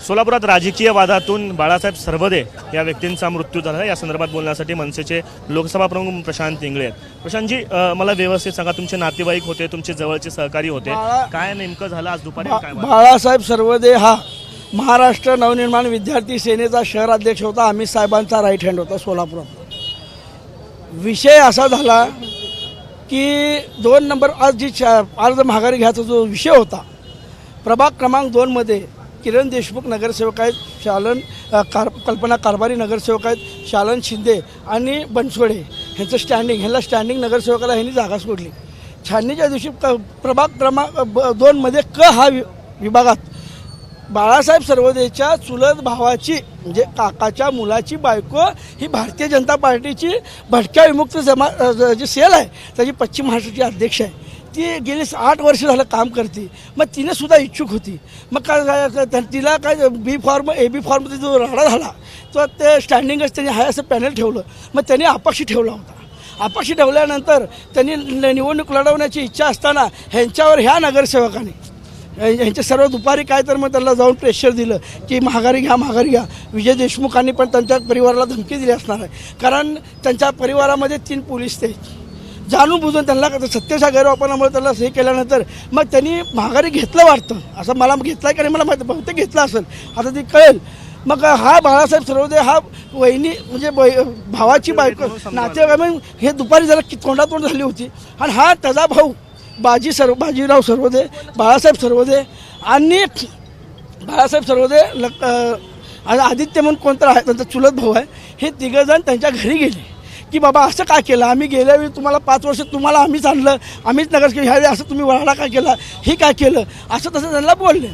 सोलापुरात राजकीय वादातून बाळासाहेब सरवदे या व्यक्तींचा मृत्यू झाला। या संदर्भात बोलण्यासाठी मनसेचे लोकसभा प्रमुख प्रशांत इंगळे आहेत। प्रशांतजी, मला व्यवस्थित सांगा, तुमचे नातेवाईक होते, तुमचे जवळचे सहकारी होते, काय नेमकं झालं आज दुपारी? बाळासाहेब सरवदे हा महाराष्ट्र नवनिर्माण विद्यार्थी सेनेचा शहर अध्यक्ष होता। अमित साहेबांचा राईट हँड होता सोलापुरात। विषय असा झाला की 2 नंबर आज जी अर्ज माघारी घ्यायचा जो विषय होता, प्रभाग क्रमांक 2 मध्ये किरण देशमुख नगरसेवक आहेत, कल्पना कारभारी नगरसेवक आहेत, शालन शिंदे आणि बनसोडे ह्यांचं ह्याला स्टँडिंग नगरसेवकाला ह्यांनी जागा सोडली। छाननीच्या दिवशी प्रभाग क्रमांक 2 मध्ये हा विभागात बाळासाहेब सरवदेच्या चुलत भावाची म्हणजे काकाच्या मुलाची बायको ही भारतीय जनता पार्टीची भटक्या विमुक्त जी सेल आहे त्याची पश्चिम महाराष्ट्राची अध्यक्ष आहे। ती गेली 8 वर्ष झालं काम करते। मग तिने सुद्धा इच्छुक होती। मग काय तिला काय बी फॉर्म AB फॉर्ममध्ये जो राडा झाला तो ते स्टँडिंगच त्यांनी हाय असं पॅनल ठेवलं। मग त्यांनी अपक्ष ठेवला होता। अपक्ष ठेवल्यानंतर त्यांनी निवडणूक लढवण्याची इच्छा असताना ह्यांच्यावर ह्या नगरसेवकाने यांच्या सर्व दुपारी काय तर मग त्यांना जाऊन प्रेशर दिलं की माघारी घ्या। विजय देशमुखांनी पण त्यांच्या परिवाराला धमकी दिली असणार आहे, कारण त्यांच्या परिवारामध्ये 3 पोलीस ते जाणून बुजून त्यांना सत्तेच्या गैरवापरामुळे त्यांना हे केल्यानंतर मग त्यांनी माघारी घेतलं वाटतं, असं मला घेतलं की नाही मला माहिती, बहुतेक घेतलं असेल, आता ती कळेल। मग हा बाळासाहेब सरवदे हा वहिनी म्हणजे भावाची बायको नातेवाईक हे दुपारी जरा तोंडातोंड झाली होती। आणि हा त्याचा भाऊ बाजीराव सरवदे, बाळासाहेब सरवदे आणि बाळासाहेब सरवदे आणि आदित्य म्हणून कोणतं आहे त्यांचा चुलत भाऊ आहे, हे 3 जण त्यांच्या घरी गेले की बाबा असं का केलं, आम्ही गेल्या वेळी तुम्हाला 5 वर्ष तुम्हाला आम्हीच आणलं, आम्हीच नगर ह्यावेळी असं तुम्ही वराडा का केला, हे काय केलं, असं तसं त्यांना बोलले।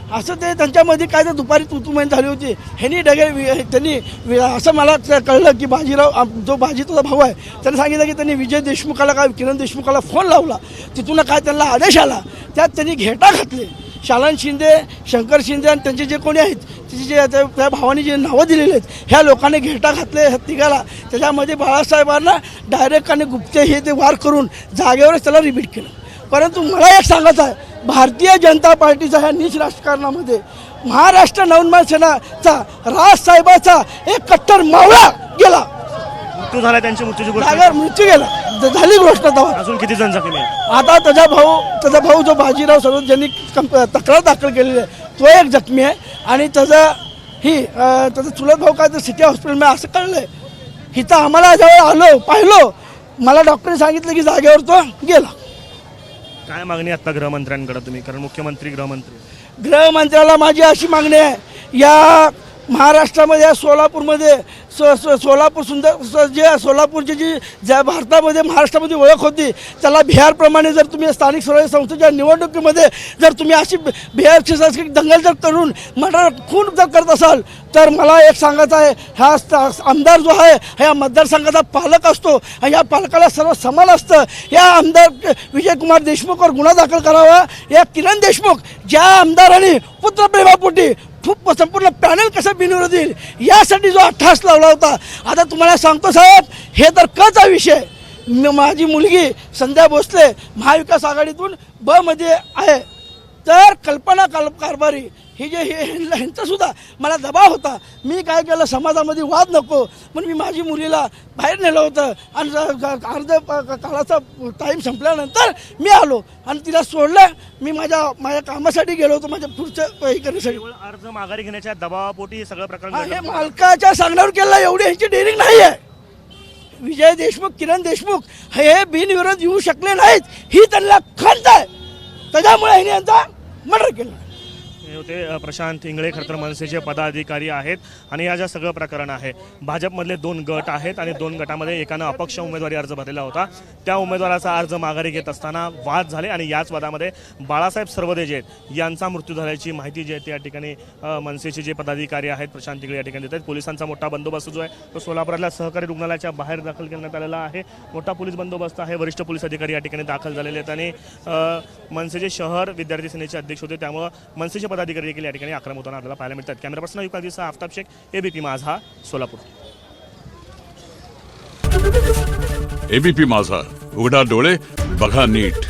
असं ते त्यांच्यामध्ये काय तर दुपारी तुतुमैन झाली होती। ह्यांनी त्यांनी असं मला कळलं की बाजीराव जो तुझा भाऊ आहे त्याने सांगितलं की त्यांनी विजय देशमुखाला काय किरण देशमुखाला फोन लावला, तिथून काय त्यांना आदेश आला, त्यात त्यांनी घेटा घातले। शालन शिंदे, शंकर शिंदे आणि त्यांचे जे कोणी आहेत तिचे त्या भावाने जे नावं दिलेले आहेत ह्या लोकांनी घेटा घातले तिघाला। त्याच्यामध्ये बाळासाहेबांना डायरेक्ट आणि गुप्ते हे ते वार करून जागेवरच त्याला रिपीट केलं। परंतु मला एक सांगायचं आहे, भारतीय जनता पार्टीच्या ह्या नीच राजकारणामध्ये महाराष्ट्र नवनिर्माण सेनेचा राजसाहेबाचा एक कट्टर मावळा गेला, मृत्यू झाला, त्यांची मृत्यूची मृत्यू गेला झाली गोष्ट। अजून किती जण जखमी आहेत? आता त्याचा भाऊ जो बाजीराव सरवदे ज्यांनी तक्रार दाखल केलेली आहे तो एक जखमी आहे। आणि त्याचा चुलत भाऊ काय तर सिटी हॉस्पिटलमध्ये असं कळलंय। इथं आम्हाला जेव्हा पाहिलो मला डॉक्टरने सांगितलं की जागेवर तो गेला। काय मागणी आता गृहमंत्र्यांकडे तुम्ही, कारण मुख्यमंत्री गृहमंत्र्याला माझी अशी मागणी आहे, या महाराष्ट्रामध्ये सोलापूरमध्ये सोलापूर सोलापूरची जी ज्या भारतामध्ये महाराष्ट्रामध्ये ओळख होती त्याला बिहारप्रमाणे जर तुम्ही स्थानिक स्वराज्य संस्थेच्या निवडणुकीमध्ये जर तुम्ही अशी बिहारची सांस्कृतिक दंगल जर करून मर्डर खून जर करत असाल तर मला एक सांगायचं आहे, हा आमदार जो आहे ह्या मतदारसंघाचा पालक असतो आणि या पालकाला सर्व समान असतं। या आमदार विजयकुमार देशमुखवर गुन्हा दाखल करावा। या किरण देशमुख ज्या आमदाराने पुत्रप्रेमापोटी संपूर्ण पॅनल कसं बिनविरोध येईल यासाठी जो अट्टहास लावला होता, आता तुम्हाला सांगतो साहेब, हे तर कचा विषय। माझी मुलगी संध्या भोसले महाविकास आघाडीतून ब मध्ये आहे, तर कल्पना कारभारी ही जे ह्यांचा सुद्धा मला दबाव होता। मी काय केलं, समाजामध्ये वाद नको म्हणून मी माझी मुलीला बाहेर नेलं होतं आणि अर्ध काळाचा टाईम संपल्यानंतर मी आलो आणि तिला सोडलं। मी माझ्या कामासाठी गेलो होतो, माझ्या पुढचं हे करण्यासाठी। अर्ज माघारी घेण्याच्या दबावापोटी सगळं प्रकरण हे मालकाच्या सांगण्यावर केलं, एवढी ह्यांची डेअरिंग नाही आहे। विजय देशमुख, किरण देशमुख हे बिनविरोध येऊ शकले नाहीत, ही त्यांना खंत आहे, त्याच्यामुळे ह्यांनी यांचा मर्डर केला। होते प्रशांत इंगळे, खरं तर मनसेचे पदाधिकारी आहेत। आणि या ज्या सगळं प्रकरण आहे, भाजपमधले 2 गट आहेत आणि 2 गटामध्ये एकानं अपक्ष उमेदवारी अर्ज भरलेला होता, त्या उमेदवाराचा अर्ज माघारी घेत असताना वाद झाले आणि याच वादामध्ये बाळासाहेब सरवदे जे आहेत यांचा मृत्यू झाल्याची माहिती जी आहे त्या ठिकाणी मनसेचे जे पदाधिकारी आहेत प्रशांत इंगळे या ठिकाणी देत आहेत। पोलिसांचा मोठा बंदोबस्त जो आहे तो सोलापुरातल्या सहकारी रुग्णालयाच्या बाहेर दाखल करण्यात आलेला आहे। मोठा पोलीस बंदोबस्त आहे, वरिष्ठ पोलीस अधिकारी या ठिकाणी दाखल झालेले आहेत आणि मनसेचे शहर विद्यार्थी सेनेचे अध्यक्ष होते, त्यामुळे मनसेचे पदाधिकारी देखील या ठिकाणी आक्रमक होताना आपल्याला पाहायला मिळतात। कॅमेरा पर्सन युकादीसह आफताब शेख, ABP माझा, सोलापूर। ABP माझा, उघडा डोळे बघा नीट।